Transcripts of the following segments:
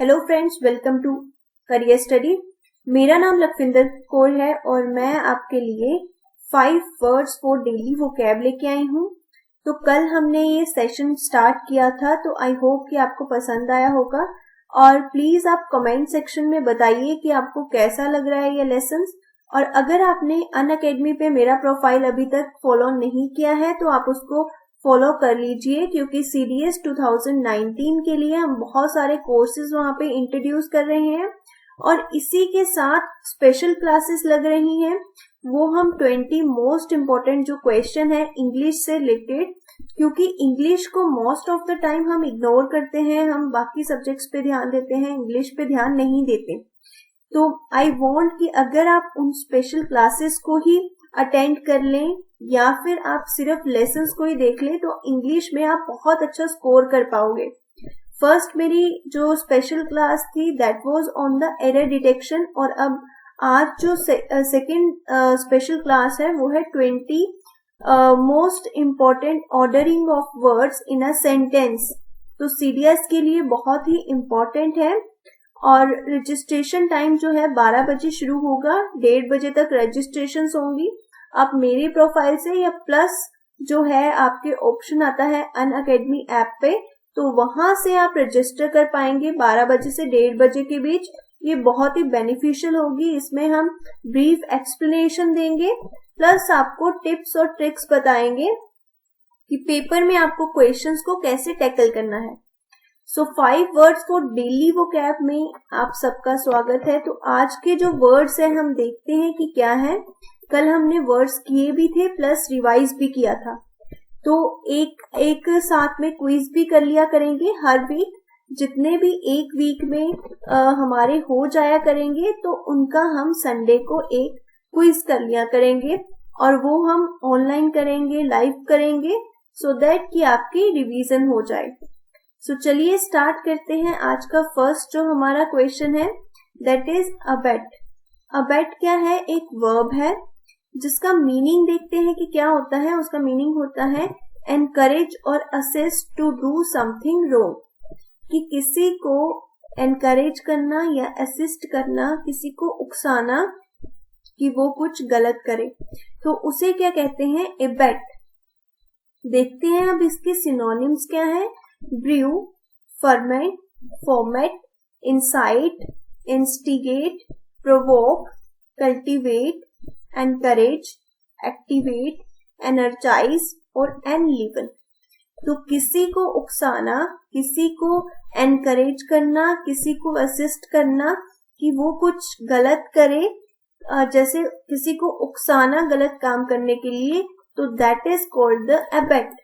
Hello friends, welcome to career study. मेरा नाम लखविंदर कौर है और मैं आपके लिए 5 वर्ड्स फॉर डेली वोकैब लेके आई हूँ। तो कल हमने ये सेशन स्टार्ट किया था, तो आई होप कि आपको पसंद आया होगा। और प्लीज आप कमेंट सेक्शन में बताइए कि आपको कैसा लग रहा है ये लेसन्स। और अगर आपने अनअकैडमी पे मेरा प्रोफाइल अभी तक फॉलो नहीं किया है तो आप उसको फॉलो कर लीजिए, क्योंकि CDS 2019 के लिए हम बहुत सारे कोर्सेज वहां पे इंट्रोड्यूस कर रहे हैं और इसी के साथ स्पेशल क्लासेस लग रही हैं। वो हम 20 मोस्ट इम्पोर्टेंट जो क्वेश्चन है इंग्लिश से रिलेटेड, क्योंकि इंग्लिश को मोस्ट ऑफ द टाइम हम इग्नोर करते हैं, हम बाकी सब्जेक्ट्स पे ध्यान देते हैं, इंग्लिश पे ध्यान नहीं देते। तो आई वांट कि अगर आप उन स्पेशल क्लासेस को ही अटेंड कर लें या फिर आप सिर्फ लेसन्स को ही देख लें तो इंग्लिश में आप बहुत अच्छा स्कोर कर पाओगे। फर्स्ट मेरी जो स्पेशल क्लास थी that was on the error detection, और अब आज जो सेकंड स्पेशल क्लास है वो है 20 most important ordering of words in a sentence. तो CDS के लिए बहुत ही इम्पोर्टेंट है। और रजिस्ट्रेशन टाइम जो है 12 बजे शुरू होगा, 1:30 बजे तक रजिस्ट्रेशन होंगी। आप मेरे प्रोफाइल से या प्लस जो है आपके ऑप्शन आता है अनअकैडमी ऐप पे, तो वहां से आप रजिस्टर कर पाएंगे 12 बजे से 1:30 बजे के बीच। ये बहुत ही बेनिफिशियल होगी। इसमें हम ब्रीफ एक्सप्लेनेशन देंगे, प्लस आपको टिप्स और ट्रिक्स बताएंगे कि पेपर में आपको क्वेश्चंस को कैसे टैकल करना है। सो 5 वर्ड्स फॉर डेली वोकैब में आप सबका स्वागत है। तो आज के जो वर्ड्स हैं हम देखते हैं कि क्या है। कल हमने वर्ड्स किए भी थे प्लस रिवाइज भी किया था, तो एक साथ में क्विज भी कर लिया करेंगे हर वीक। जितने भी एक वीक में हमारे हो जाया करेंगे तो उनका हम संडे को एक क्विज कर लिया करेंगे, और वो हम ऑनलाइन करेंगे, लाइव करेंगे, सो दैट कि आपकी रिवीजन हो जाए। सो चलिए स्टार्ट करते हैं। आज का फर्स्ट जो हमारा क्वेश्चन है दैट इज अबेट। अबेट क्या है? एक वर्ब है जिसका मीनिंग देखते हैं कि क्या होता है। उसका मीनिंग होता है एनकरेज और असिस्ट टू डू समथिंग रोंग, कि किसी को एनकरेज करना या असिस्ट करना, किसी को उकसाना कि वो कुछ गलत करे, तो उसे क्या कहते हैं? एबेट। देखते हैं अब इसके सिनोनिम्स क्या है। Brew, ferment, format, insight, instigate, provoke, cultivate, encourage, activate, energise और एनलिवन। तो किसी को उकसाना, किसी को एनकरेज करना, किसी को असिस्ट करना कि वो कुछ गलत करे, जैसे किसी को उकसाना गलत काम करने के लिए, तो that is called the abate.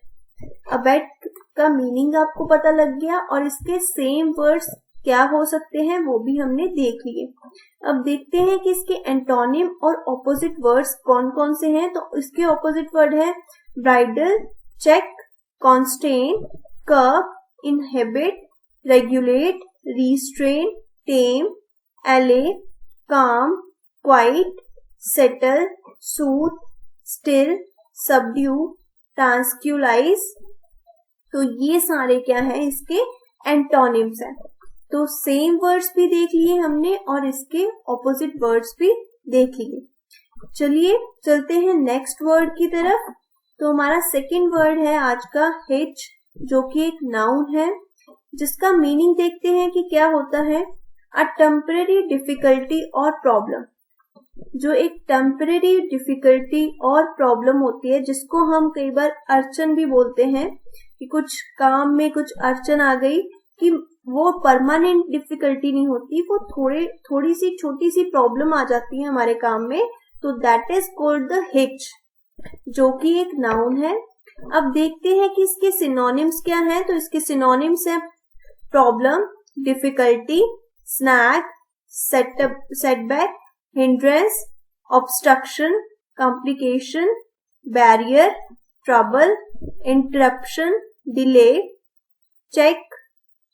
Abate का मीनिंग आपको पता लग गया, और इसके सेम वर्ड्स क्या हो सकते हैं वो भी हमने देख लिए। अब देखते हैं कि इसके एंटोनिम और ऑपोजिट वर्ड्स कौन कौन से हैं। तो इसके ऑपोजिट वर्ड है bridle, check, constrain, curb, inhibit, regulate, restrain, tame, allay, calm, quiet, settle, soothe, still, subdue, tranquillise. तो ये सारे क्या है? इसके एंटोनिम्स हैं। तो सेम वर्ड्स भी देख लिए हमने और इसके ऑपोजिट वर्ड्स भी देख लिए। चलिए चलते हैं नेक्स्ट वर्ड की तरफ। तो हमारा सेकंड वर्ड है आज का हिच, जो कि एक नाउन है, जिसका मीनिंग देखते हैं कि क्या होता है। अ टेम्परेरी डिफिकल्टी और प्रॉब्लम। जो एक टेम्परेरी डिफिकल्टी और प्रॉब्लम होती है, जिसको हम कई बार अड़चन भी बोलते हैं, कि कुछ काम में कुछ अड़चन आ गई, कि वो परमानेंट डिफिकल्टी नहीं होती, वो थोड़ी सी छोटी सी प्रॉब्लम आ जाती है हमारे काम में, तो that is called the hitch, जो कि एक नाउन है। अब देखते हैं कि इसके सिनोनिम्स क्या हैं। तो इसके सिनोनिम्स है problem, difficulty, snag, setback, hindrance, obstruction, complication, barrier, trouble, interruption, delay, check,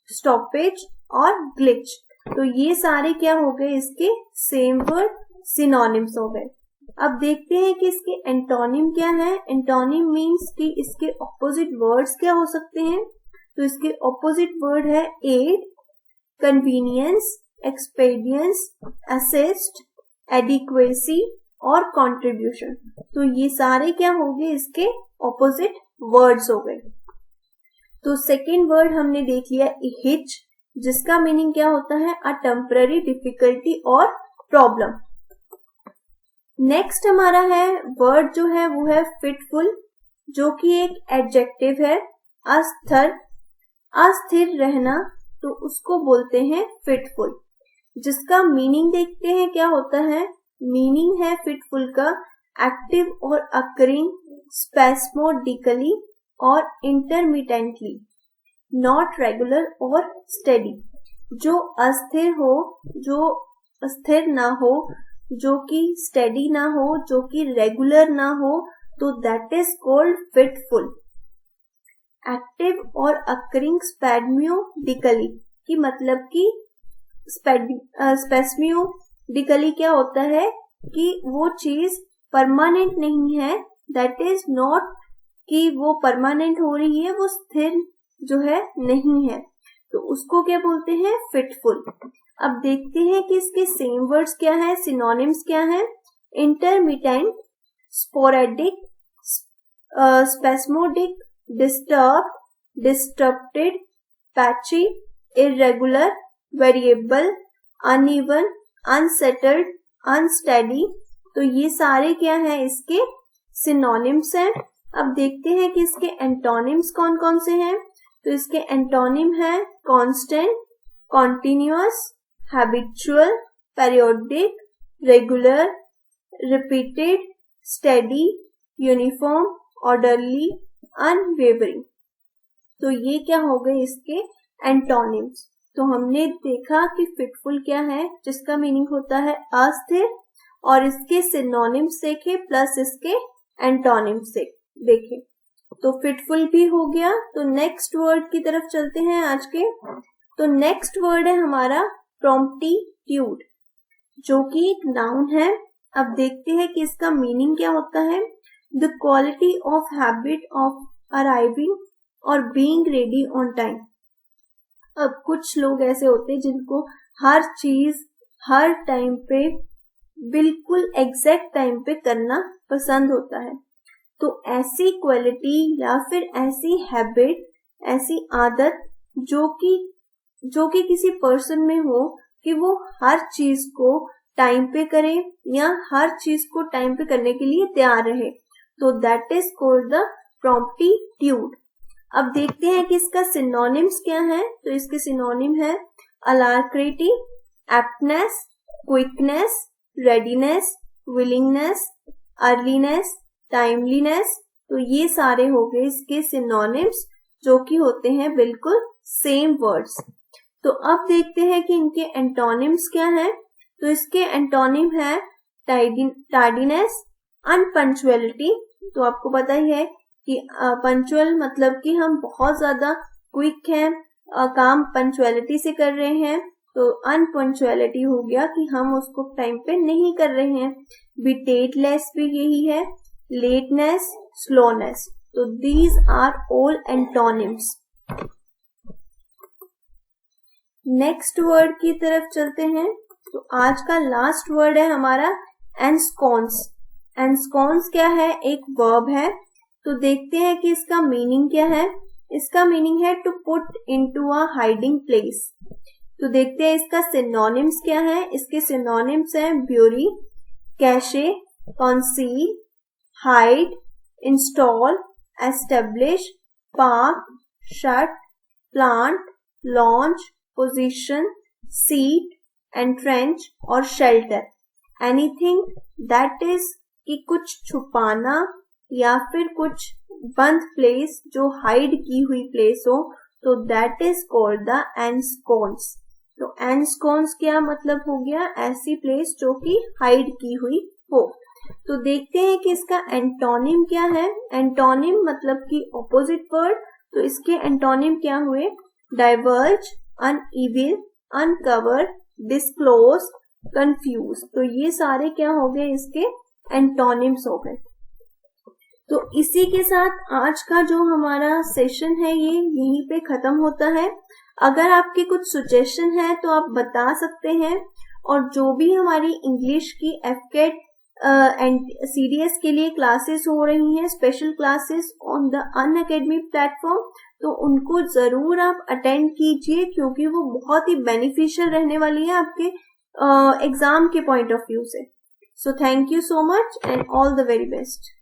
stoppage और ग्लिच। तो ये सारे क्या हो गए? इसके सेम वर्ड सिनोनिम्स हो गए। अब देखते हैं कि इसके एंटोनिम क्या है। एंटोनिम मीन्स कि इसके ऑपोजिट वर्ड्स क्या हो सकते हैं। तो इसके ऑपोजिट वर्ड है एड, कन्वीनियंस, एक्सपीडियंस, असिस्ट, एडिक्वेसी और कंट्रीब्यूशन। तो ये सारे क्या हो गए, इसके ऑपोजिट वर्ड्स हो गए। तो सेकेंड वर्ड हमने देख लिया हिच, जिसका मीनिंग क्या होता है, अ टेम्पररी डिफिकल्टी और प्रॉब्लम। नेक्स्ट हमारा है वर्ड जो है वो है फिटफुल, जो कि एक एडजेक्टिव है। अस्थिर रहना, तो उसको बोलते हैं फिटफुल। जिसका मीनिंग देखते हैं क्या होता है। मीनिंग है फिटफुल का एक्टिव और अकरिंग स्पेस्मोडिकली और इंटरमिटेंटली, नॉट रेगुलर और स्टेडी। जो अस्थिर हो, जो स्थिर ना हो, जो कि स्टेडी ना हो, जो कि रेगुलर ना हो, तो that is called fitful. Active और अकरिंग स्पेस्मोडिकली की मतलब कि स्पेस्मोडिकली क्या होता है कि वो चीज परमानेंट नहीं है, दैट इज नॉट कि वो परमानेंट हो रही है, वो स्थिर जो है नहीं है, तो उसको क्या बोलते हैं, फिटफुल। अब देखते हैं कि इसके सेम वर्ड्स क्या है, सिनोनिम्स क्या है। Intermittent, sporadic, spasmodic, disturb, disturbed, patchy, irregular, variable, uneven, unsettled, unsteady. तो ये सारे क्या है, इसके सिनोनिम्स हैं। अब देखते हैं कि इसके एंटोनिम्स कौन कौन से हैं। तो इसके एंटोनिम है constant, continuous, habitual, periodic, regular, repeated, steady, uniform, orderly, unwavering. तो ये क्या हो गए इसके एंटोनिम्स। तो हमने देखा कि फिटफुल क्या है, जिसका मीनिंग होता है अस्थिर, और इसके सिनोनिम्स देखे प्लस इसके एंटोनिम्स देखे। तो फिटफुल भी हो गया। तो नेक्स्ट वर्ड की तरफ चलते हैं आज के। तो नेक्स्ट वर्ड है हमारा प्रॉम्प्टीट्यूड, जो कि एक नाउन है। अब देखते हैं कि इसका मीनिंग क्या होता है। The quality of habit of arriving और बीइंग रेडी ऑन टाइम। अब कुछ लोग ऐसे होते हैं जिनको हर चीज हर टाइम पे बिल्कुल एग्जैक्ट टाइम पे करना पसंद होता है। तो ऐसी क्वालिटी या फिर ऐसी हैबिट, ऐसी आदत जो कि किसी पर्सन में हो कि वो हर चीज को टाइम पे करे या हर चीज को टाइम पे करने के लिए तैयार रहे, तो दैट इज कॉल्ड द प्रॉम्प्टीट्यूड। अब देखते हैं कि इसका सिनोनिम्स क्या है। तो इसके सिनोनिम है अलाक्रिटी, एप्टनेस, क्विकनेस, रेडीनेस, विलिंगनेस, अर्लीनेस, टाइमलीनेस। तो ये सारे हो गए इसके सिनोनिम्स, जो कि होते हैं बिल्कुल सेम वर्ड्स। तो अब देखते हैं कि इनके एंटोनिम्स क्या हैं। तो इसके एंटोनिम है टार्डीनेस, अनपंक्चुअलिटी। तो आपको पता ही है कि पंक्चुअल मतलब कि हम बहुत ज्यादा क्विक हैं, काम पंक्चुअलिटी से कर रहे हैं। तो अनपंक्चुअलिटी हो गया कि हम उसको टाइम पे नहीं कर रहे हैं। बिटेटलेस भी यही है, लेटनेस, स्लोनेस। तो these are all antonyms. Next word की तरफ चलते हैं। तो आज का लास्ट वर्ड है हमारा एंस्कॉन्स। एंस्कॉन्स क्या है, एक वर्ब है। तो देखते हैं कि इसका मीनिंग क्या है। इसका मीनिंग है to put into a hiding place. तो देखते हैं इसका सिनोनिम्स क्या है। इसके सिनोनिम्स हैं bury, cache, conceal, hide, install, establish, park, shut, plant, launch, position, seat, entrench और शेल्टर। एनीथिंग दैट इज कि कुछ छुपाना या फिर कुछ बंद प्लेस जो हाइड की हुई प्लेस हो, तो दैट इज कॉल्ड द एंस्कॉन्स। तो एंस्कॉन्स क्या मतलब हो गया, ऐसी प्लेस जो कि हाइड की हुई हो। तो देखते हैं कि इसका एंटोनिम क्या है। एंटोनिम मतलब कि ऑपोजिट वर्ड। तो इसके एंटोनिम क्या हुए, डाइवर्ज, अनइविल, अनकवर, डिस्क्लोज, कंफ्यूज। तो ये सारे क्या हो गए, इसके एंटोनिम्स हो गए। तो इसी के साथ आज का जो हमारा सेशन है ये यहीं पे खत्म होता है। अगर आपके कुछ सजेशन है तो आप बता सकते हैं, और जो भी हमारी इंग्लिश की एफकेट एंड सीडीएस के लिए क्लासेस हो रही हैं, special classes on the Unacademy platform, तो उनको जरूर आप अटेंड कीजिए, क्योंकि वो बहुत ही बेनिफिशियल रहने वाली है आपके एग्जाम के पॉइंट ऑफ व्यू से। So thank you so much and all the very best.